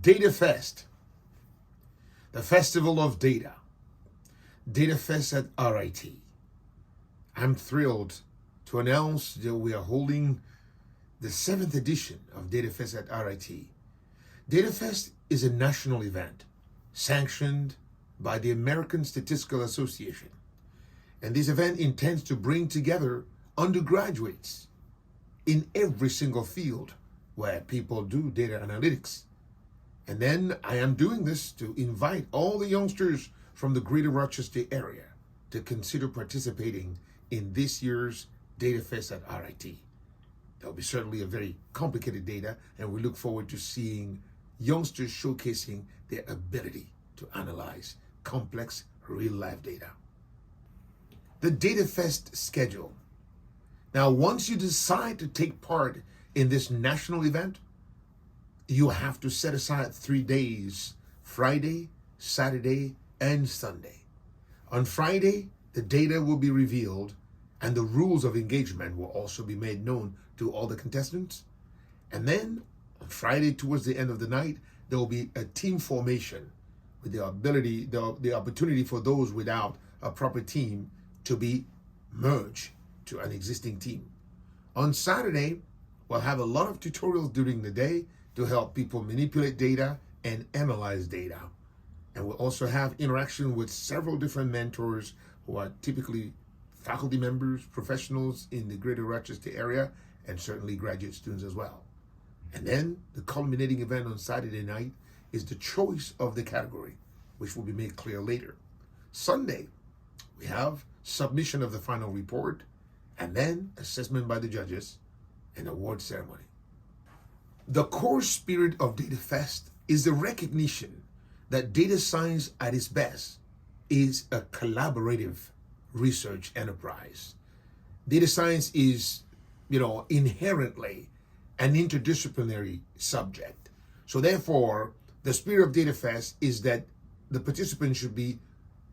DataFest, the Festival of Data, DataFest at RIT. I'm thrilled to announce that we are holding the 7th edition of DataFest at RIT. DataFest is a national event sanctioned by the American Statistical Association. And this event intends to bring together undergraduates in every single field where people do data analytics. And then I am doing this to invite all the youngsters from the Greater Rochester area to consider participating in this year's DataFest at RIT. There'll be certainly a very complicated data, and we look forward to seeing youngsters showcasing their ability to analyze complex real-life data. The DataFest schedule. Now, once you decide to take part in this national event, you have to set aside 3 days, Friday, Saturday, and Sunday. On Friday, the data will be revealed and the rules of engagement will also be made known to all the contestants. And then on Friday, towards the end of the night, there will be a team formation with the opportunity for those without a proper team to be merged to an existing team. On Saturday, we'll have a lot of tutorials during the day to help people manipulate data and analyze data. And we'll also have interaction with several different mentors who are typically faculty members, professionals in the Greater Rochester area, and certainly graduate students as well. And then the culminating event on Saturday night is the choice of the category, which will be made clear later. Sunday, we have submission of the final report, and then assessment by the judges and award ceremony. The core spirit of DataFest is the recognition that data science at its best is a collaborative research enterprise. Data science is, inherently an interdisciplinary subject. So therefore, the spirit of DataFest is that the participants should be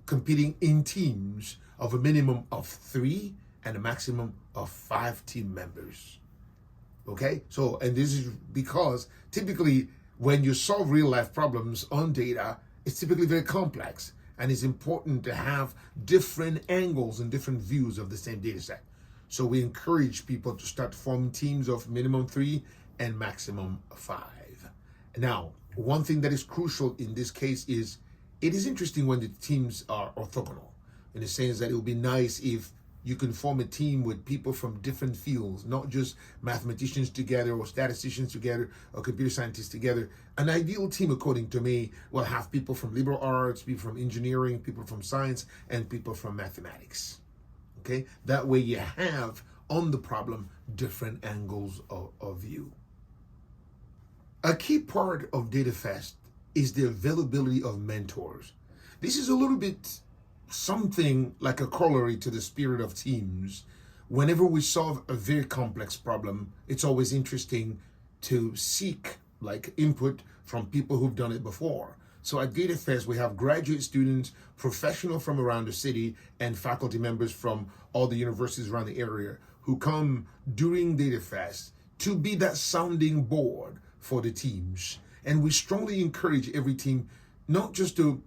competing in teams of a minimum of 3 and a maximum of 5 team members. Okay, and this is because typically when you solve real life problems on data, it's typically very complex, and it's important to have different angles and different views of the same data set. So we encourage people to start forming teams of minimum 3 and maximum 5. Now, one thing that is crucial in this case is it is interesting when the teams are orthogonal, in the sense that it would be nice if you can form a team with people from different fields, not just mathematicians together or statisticians together or computer scientists together. An ideal team, according to me, will have people from liberal arts, people from engineering, people from science, and people from mathematics. Okay? That way you have on the problem different angles of view. A key part of DataFest is the availability of mentors. This is a little bit something like a corollary to the spirit of teams. Whenever we solve a very complex problem, it's always interesting to seek input from people who've done it before. So at DataFest, we have graduate students, professionals from around the city, and faculty members from all the universities around the area who come during DataFest to be that sounding board for the teams. And we strongly encourage every team not just to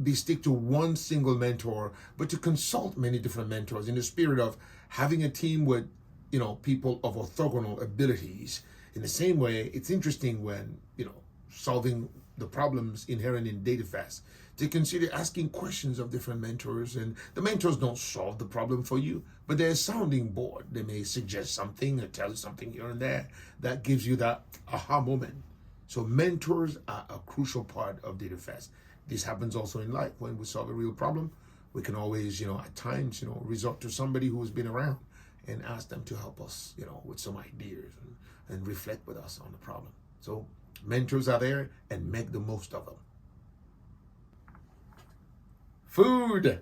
be stick to one single mentor, but to consult many different mentors in the spirit of having a team with, people of orthogonal abilities. In the same way, it's interesting when, solving the problems inherent in DataFest to consider asking questions of different mentors. And the mentors don't solve the problem for you, but they're a sounding board. They may suggest something or tell you something here and there that gives you that aha moment. So mentors are a crucial part of DataFest. This happens also in life. When we solve a real problem, we can always, at times, resort to somebody who's been around and ask them to help us, with some ideas and reflect with us on the problem. So mentors are there, and make the most of them. Food.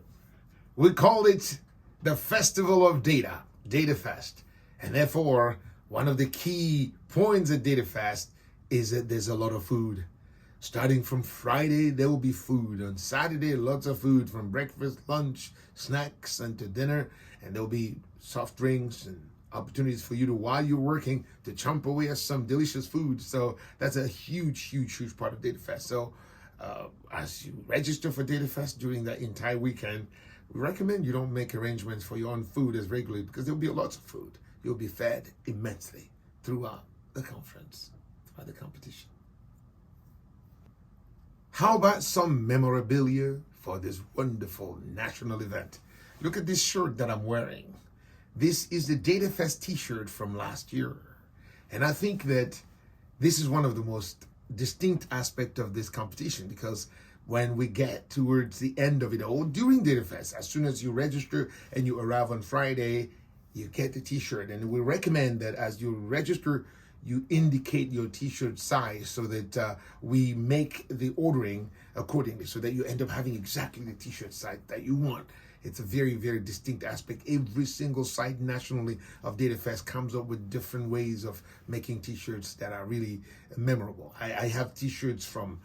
We call it the Festival of Data, DataFest. And therefore, one of the key points at DataFest is that there's a lot of food. Starting from Friday, there will be food. On Saturday, lots of food from breakfast, lunch, snacks, and to dinner. And there'll be soft drinks and opportunities for you to, while you're working, to chomp away at some delicious food. So that's a huge part of DataFest. So as you register for DataFest during that entire weekend, we recommend you don't make arrangements for your own food as regularly, because there'll be lots of food. You'll be fed immensely throughout the conference, throughout the competition. How about some memorabilia for this wonderful national event? Look at this shirt that I'm wearing. This is the DataFest t-shirt from last year. And I think that this is one of the most distinct aspects of this competition, because when we get towards the end of it all, during DataFest, as soon as you register and you arrive on Friday, you get the t-shirt. And we recommend that as you register, you indicate your t-shirt size so that we make the ordering accordingly, so that you end up having exactly the t-shirt size that you want. It's a very distinct aspect. Every single site nationally of DataFest comes up with different ways of making t-shirts that are really memorable. I have t-shirts from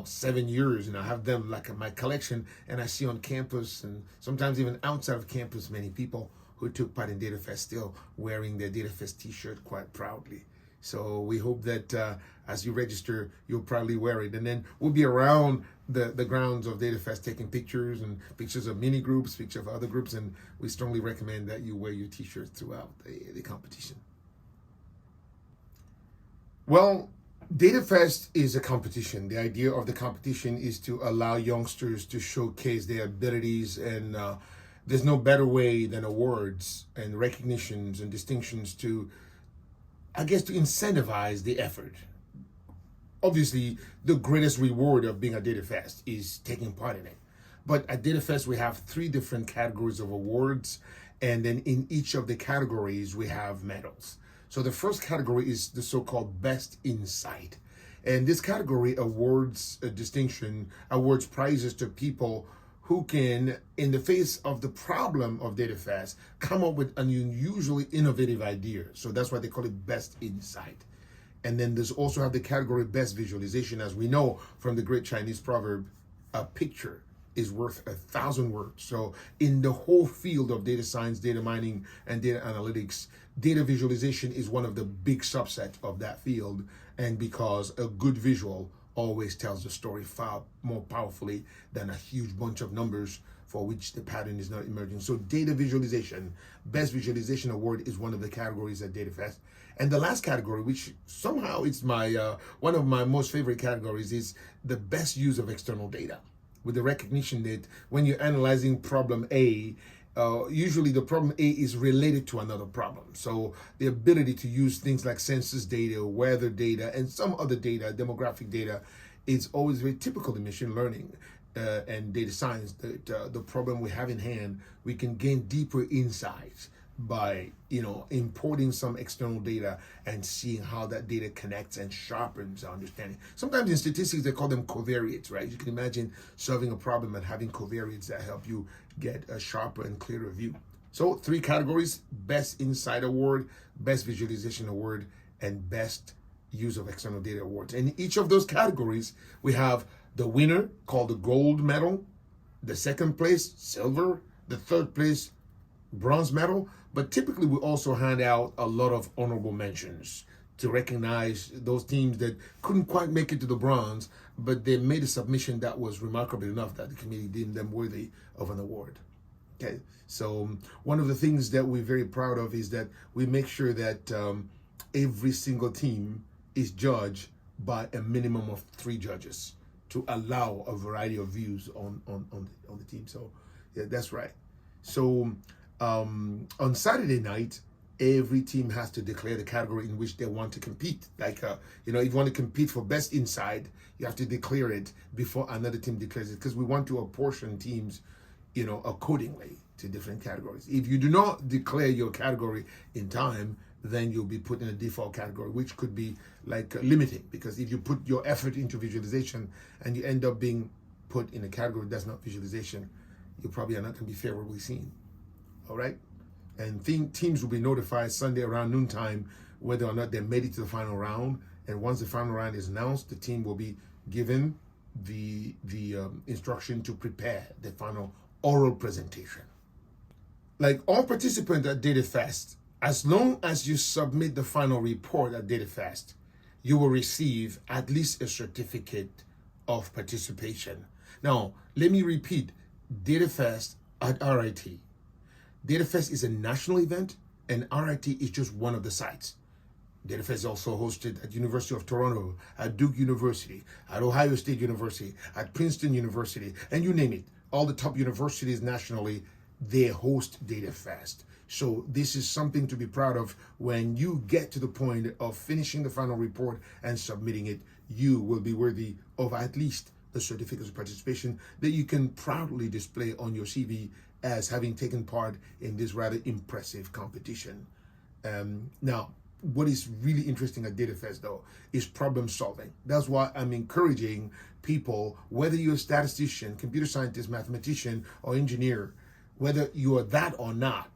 7 years, and I have them like in my collection, and I see on campus and sometimes even outside of campus many people who took part in DataFest still wearing their DataFest t-shirt quite proudly. So we hope that as you register, you'll proudly wear it. And then we'll be around the grounds of DataFest taking pictures, and pictures of mini groups, pictures of other groups, and we strongly recommend that you wear your t-shirts throughout the competition. Well, DataFest is a competition. The idea of the competition is to allow youngsters to showcase their abilities, and there's no better way than awards and recognitions and distinctions to, I guess, to incentivize the effort. Obviously, the greatest reward of being at DataFest is taking part in it. But at DataFest, we have 3 different categories of awards, and then in each of the categories, we have medals. So the first category is the so-called Best Insight. And this category awards prizes to people who can, in the face of the problem of DataFest, come up with an unusually innovative idea. So that's why they call it Best Insight. And then there's also have the category Best Visualization. As we know from the great Chinese proverb, a picture is worth 1,000 words. So in the whole field of data science, data mining, and data analytics, data visualization is one of the big subsets of that field. And because a good visual always tells the story far more powerfully than a huge bunch of numbers for which the pattern is not emerging. So data visualization, Best Visualization Award is one of the categories at DataFest. And the last category, which somehow it's my one of my most favorite categories, is the best use of external data, with the recognition that when you're analyzing problem A, usually the problem A is related to another problem. So the ability to use things like census data, weather data, and some other data, demographic data, is always very typical in machine learning and data science. That the problem we have in hand, we can gain deeper insights by importing some external data and seeing how that data connects and sharpens our understanding. Sometimes in statistics they call them covariates, right? You can imagine solving a problem and having covariates that help you get a sharper and clearer view. So 3 categories: Best Insight Award, Best Visualization Award, and Best Use of External Data Awards. And in each of those categories, we have the winner, called the gold medal, the second place, silver, the third place, bronze medal. But typically we also hand out a lot of honorable mentions to recognize those teams that couldn't quite make it to the bronze, but they made a submission that was remarkable enough that the committee deemed them worthy of an award. Okay, so one of the things that we're very proud of is that we make sure that every single team is judged by a minimum of 3 judges to allow a variety of views on the team. So yeah, that's right. So on Saturday night, every team has to declare the category in which they want to compete. Like, if you want to compete for Best Insight, you have to declare it before another team declares it, because we want to apportion teams, accordingly to different categories. If you do not declare your category in time, then you'll be put in a default category, which could be like limiting, because if you put your effort into visualization and you end up being put in a category that's not visualization, you probably are not going to be favorably seen. All right? And teams will be notified Sunday around noontime whether or not they made it to the final round. And once the final round is announced, the team will be given the instruction to prepare the final oral presentation. Like all participants at DataFest As long as you submit the final report at DataFest, you will receive at least a certificate of participation. Now, let me repeat, DataFest at RIT. DataFest is a national event, and RIT is just one of the sites. DataFest is also hosted at University of Toronto, at Duke University, at Ohio State University, at Princeton University, and you name it. All the top universities nationally, they host DataFest. So this is something to be proud of. When you get to the point of finishing the final report and submitting it, you will be worthy of at least the certificate of participation that you can proudly display on your CV as having taken part in this rather impressive competition. Now, what is really interesting at DataFest, though, is problem solving. That's why I'm encouraging people, whether you're a statistician, computer scientist, mathematician, or engineer, whether you are that or not,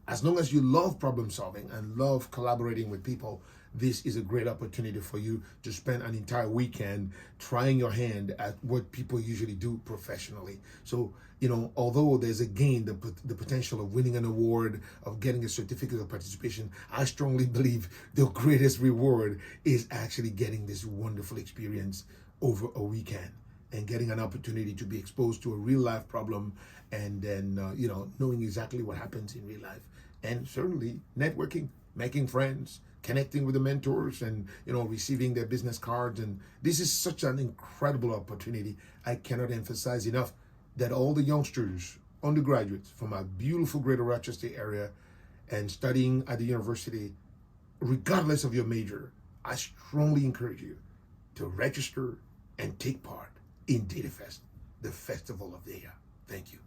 as long as you love problem solving and love collaborating with people, this is a great opportunity for you to spend an entire weekend trying your hand at what people usually do professionally. So, although there's again the potential of winning an award, of getting a certificate of participation, I strongly believe the greatest reward is actually getting this wonderful experience over a weekend and getting an opportunity to be exposed to a real life problem, and then knowing exactly what happens in real life, and certainly networking, making friends, connecting with the mentors, and receiving their business cards. And this is such an incredible opportunity. I cannot emphasize enough that all the youngsters, undergraduates from our beautiful Greater Rochester area and studying at the university, regardless of your major, I strongly encourage you to register and take part in DataFest, the Festival of Data. Thank you.